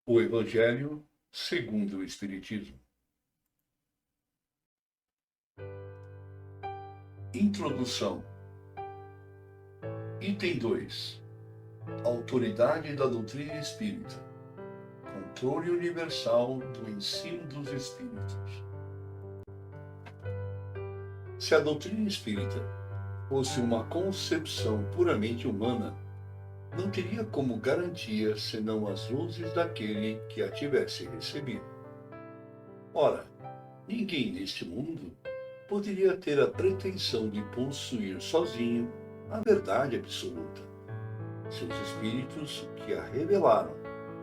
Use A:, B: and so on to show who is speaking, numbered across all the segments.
A: O Evangelho segundo o Espiritismo. Introdução. Item 2. Autoridade da doutrina espírita. Controle universal do ensino dos espíritos. Se a doutrina espírita fosse uma concepção puramente humana, não teria como garantia senão as luzes daquele que a tivesse recebido. Ora, ninguém neste mundo poderia ter a pretensão de possuir sozinho a verdade absoluta. Seus espíritos que a revelaram,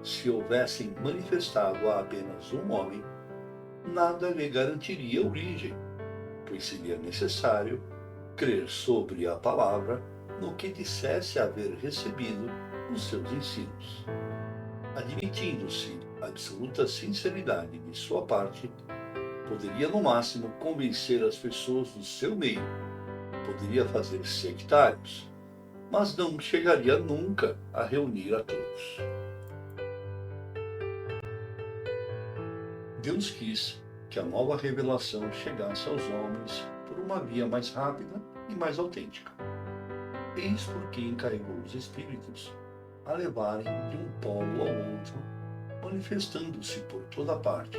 A: se houvessem manifestado a apenas um homem, nada lhe garantiria origem, pois seria necessário crer sobre a palavra no que dissesse haver recebido os seus ensinos. Admitindo-se absoluta sinceridade de sua parte, poderia no máximo convencer as pessoas do seu meio, poderia fazer sectários, mas não chegaria nunca a reunir a todos. Deus quis que a nova revelação chegasse aos homens por uma via mais rápida e mais autêntica. Eis por que encarregou os espíritos a levarem de um polo ao outro, manifestando-se por toda parte,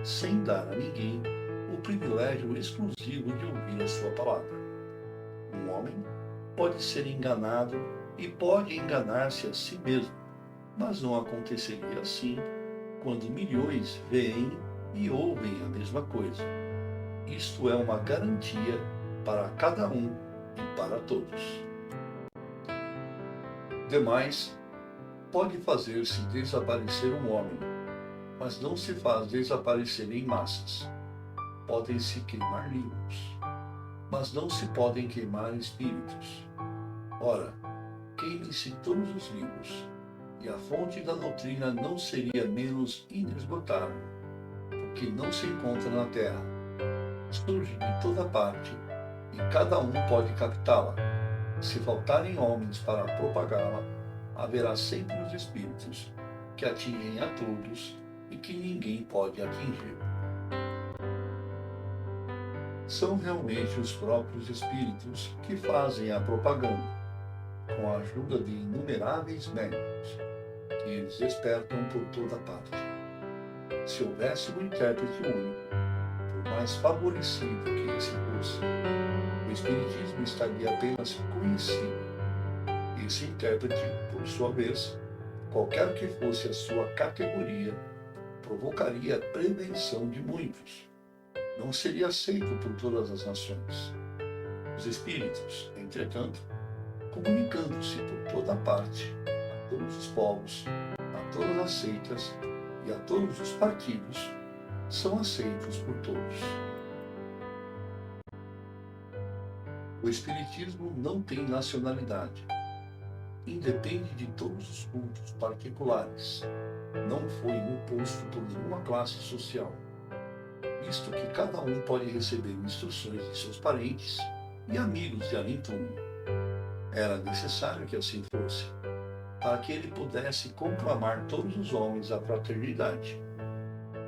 A: sem dar a ninguém o privilégio exclusivo de ouvir a sua palavra. Um homem pode ser enganado e pode enganar-se a si mesmo, mas não aconteceria assim quando milhões veem e ouvem a mesma coisa. Isto é uma garantia para cada um e para todos. Demais, pode fazer-se desaparecer um homem, mas não se faz desaparecer em massas. Podem-se queimar livros, mas não se podem queimar espíritos. Ora, queimem-se todos os livros, e a fonte da doutrina não seria menos inesgotável, porque não se encontra na terra. Surge de toda parte, e cada um pode captá-la. Se faltarem homens para propagá-la, haverá sempre os espíritos que atingem a todos e que ninguém pode atingir. São realmente os próprios espíritos que fazem a propaganda, com a ajuda de inumeráveis médiuns, que eles despertam por toda parte. Se houvesse um intérprete único, por mais favorecido que esse fosse, o Espiritismo estaria apenas conhecido. Esse intérprete, por sua vez, qualquer que fosse a sua categoria, provocaria a prevenção de muitos. Não seria aceito por todas as nações. Os espíritos, entretanto, comunicando-se por toda parte, a todos os povos, a todas as seitas e a todos os partidos, são aceitos por todos. O Espiritismo não tem nacionalidade. Independe de todos os cultos particulares. Não foi imposto por nenhuma classe social, visto que cada um pode receber instruções de seus parentes e amigos de além-túmulo. Era necessário que assim fosse, para que ele pudesse conclamar todos os homens à fraternidade,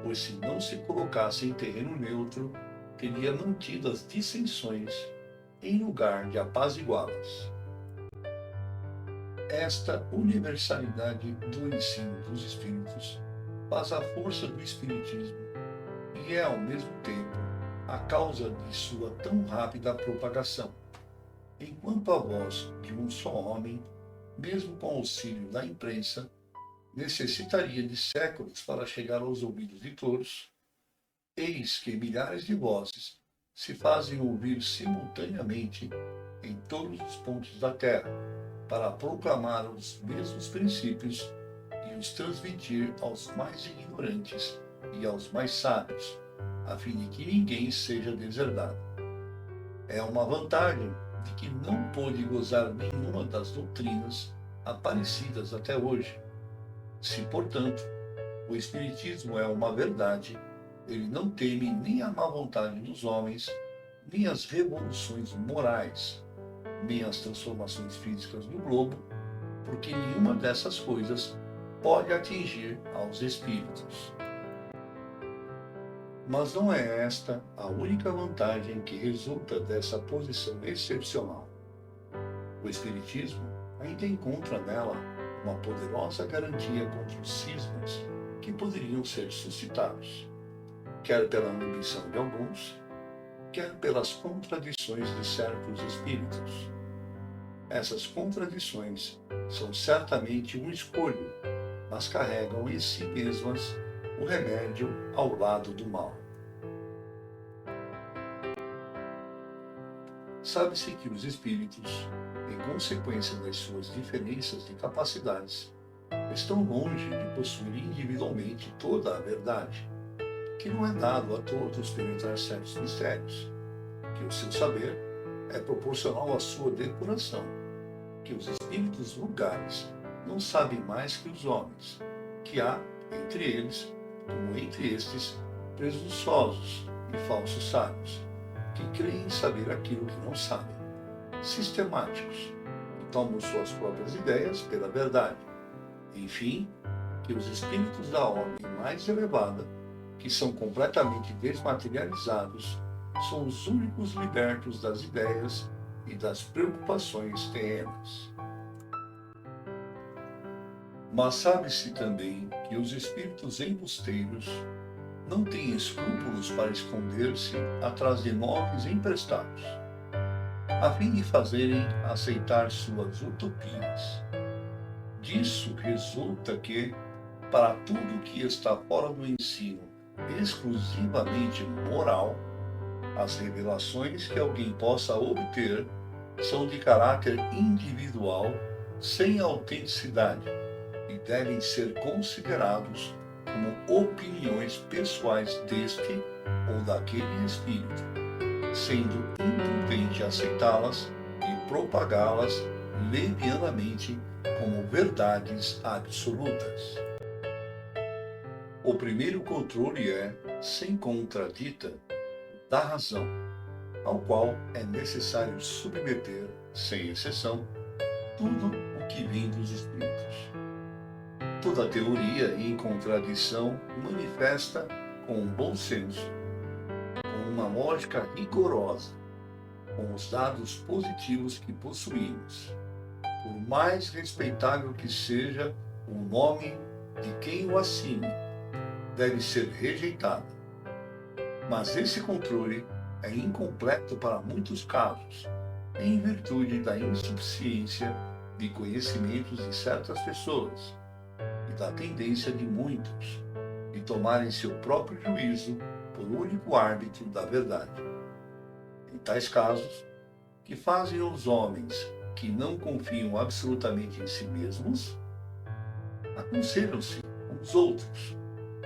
A: pois se não se colocasse em terreno neutro, teria mantido as dissensões em lugar de apaziguá-las. Esta universalidade do ensino dos espíritos faz a força do espiritismo e é, ao mesmo tempo, a causa de sua tão rápida propagação. Enquanto a voz de um só homem, mesmo com auxílio da imprensa, necessitaria de séculos para chegar aos ouvidos de todos, eis que milhares de vozes se fazem ouvir simultaneamente em todos os pontos da terra, para proclamar os mesmos princípios e os transmitir aos mais ignorantes e aos mais sábios, a fim de que ninguém seja deserdado. É uma vantagem de que não pôde gozar nenhuma das doutrinas aparecidas até hoje. Se, portanto, o Espiritismo é uma verdade, ele não teme nem a má vontade dos homens, nem as revoluções morais, nem as transformações físicas do globo, porque nenhuma dessas coisas pode atingir aos espíritos. Mas não é esta a única vantagem que resulta dessa posição excepcional. O Espiritismo ainda encontra nela uma poderosa garantia contra os cismas que poderiam ser suscitados, quer pela ambição de alguns, quer pelas contradições de certos espíritos. Essas contradições são certamente um escolho, mas carregam em si mesmas o remédio ao lado do mal. Sabe-se que os espíritos, em consequência das suas diferenças de capacidades, estão longe de possuir individualmente toda a verdade, que não é dado a todos penetrar certos mistérios, que o seu saber é proporcional à sua depuração, que os espíritos vulgares não sabem mais que os homens, que há, entre eles, como entre estes, presunçosos e falsos sábios, que creem saber aquilo que não sabem, sistemáticos, que tomam suas próprias ideias pela verdade. Enfim, que os espíritos da ordem mais elevada, que são completamente desmaterializados, são os únicos libertos das ideias e das preocupações terrenas. Mas sabe-se também que os espíritos embusteiros não têm escrúpulos para esconder-se atrás de móveis emprestados, a fim de fazerem aceitar suas utopias. Disso resulta que, para tudo que está fora do ensino exclusivamente moral, as revelações que alguém possa obter são de caráter individual, sem autenticidade, e devem ser considerados como opiniões pessoais deste ou daquele espírito, sendo imprudente aceitá-las e propagá-las levianamente como verdades absolutas. O primeiro controle é, sem contradita, da razão, ao qual é necessário submeter, sem exceção, tudo o que vem dos espíritos. Toda teoria em contradição manifesta com um bom senso, com uma lógica rigorosa, com os dados positivos que possuímos, por mais respeitável que seja o nome de quem o assine, deve ser rejeitado. Mas esse controle é incompleto para muitos casos, em virtude da insuficiência de conhecimentos de certas pessoas e da tendência de muitos de tomarem seu próprio juízo por único árbitro da verdade. Em tais casos, que fazem os homens que não confiam absolutamente em si mesmos, aconselham-se uns outros,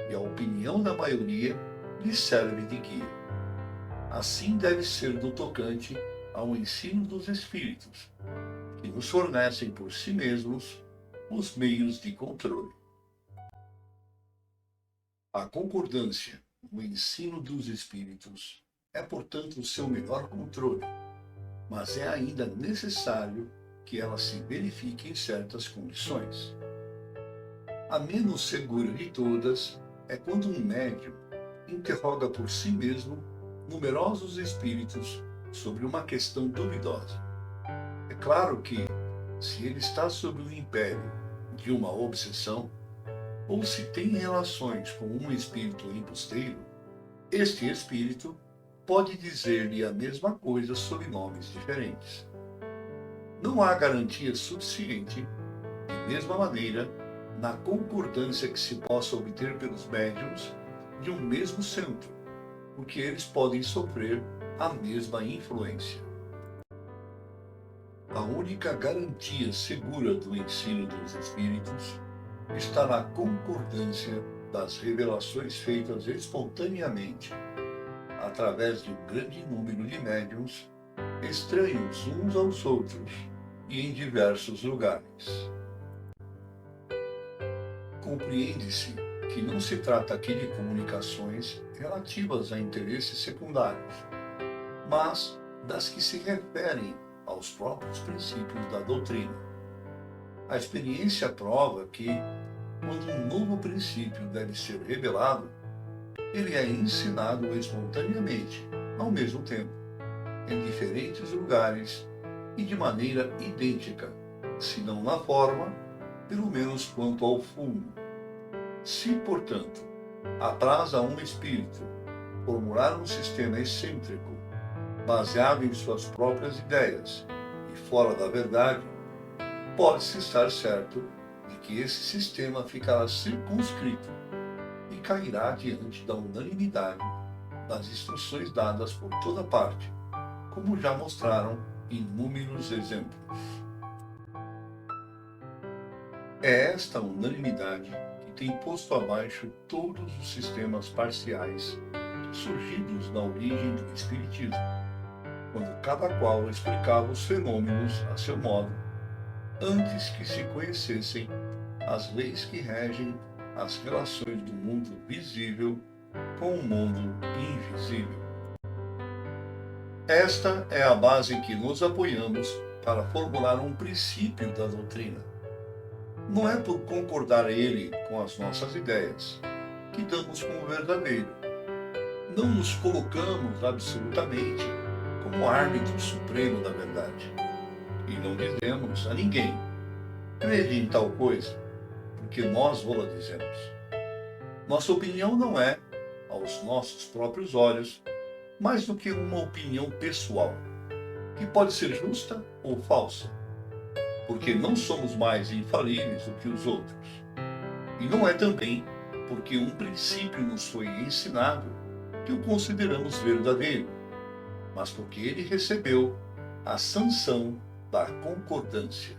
A: e a opinião da maioria lhes serve de guia. Assim deve ser no tocante ao ensino dos espíritos, que nos fornecem por si mesmos os meios de controle. A concordância no ensino dos espíritos é, portanto, o seu melhor controle, mas é ainda necessário que ela se verifique em certas condições. A menos segura de todas é quando um médium interroga por si mesmo numerosos espíritos sobre uma questão duvidosa. É claro que, se ele está sob o império de uma obsessão, ou se tem relações com um espírito embusteiro, este espírito pode dizer-lhe a mesma coisa sob nomes diferentes. Não há garantia suficiente, de mesma maneira, na concordância que se possa obter pelos médiuns de um mesmo centro, porque eles podem sofrer a mesma influência. A única garantia segura do ensino dos espíritos está na concordância das revelações feitas espontaneamente, através de um grande número de médiuns, estranhos uns aos outros e em diversos lugares. Compreende-se que não se trata aqui de comunicações relativas a interesses secundários, mas das que se referem aos próprios princípios da doutrina. A experiência prova que, quando um novo princípio deve ser revelado, ele é ensinado espontaneamente, ao mesmo tempo, em diferentes lugares e de maneira idêntica, se não na forma, pelo menos quanto ao fundo. Se, portanto, apraz a um espírito formular um sistema excêntrico, baseado em suas próprias ideias e fora da verdade, pode-se estar certo de que esse sistema ficará circunscrito e cairá diante da unanimidade das instruções dadas por toda parte, como já mostraram inúmeros exemplos. É esta unanimidade que tem posto abaixo todos os sistemas parciais surgidos na origem do Espiritismo, quando cada qual explicava os fenômenos a seu modo, antes que se conhecessem as leis que regem as relações do mundo visível com o mundo invisível. Esta é a base em que nos apoiamos para formular um princípio da doutrina. Não é por concordar ele com as nossas ideias que damos como verdadeiro. Não nos colocamos absolutamente como árbitro supremo da verdade. E não dizemos a ninguém: crede em tal coisa, porque nós vô-la dizemos. Nossa opinião não é, aos nossos próprios olhos, mais do que uma opinião pessoal, que pode ser justa ou falsa, porque não somos mais infalíveis do que os outros. E não é também porque um princípio nos foi ensinado que o consideramos verdadeiro, mas porque ele recebeu a sanção da concordância.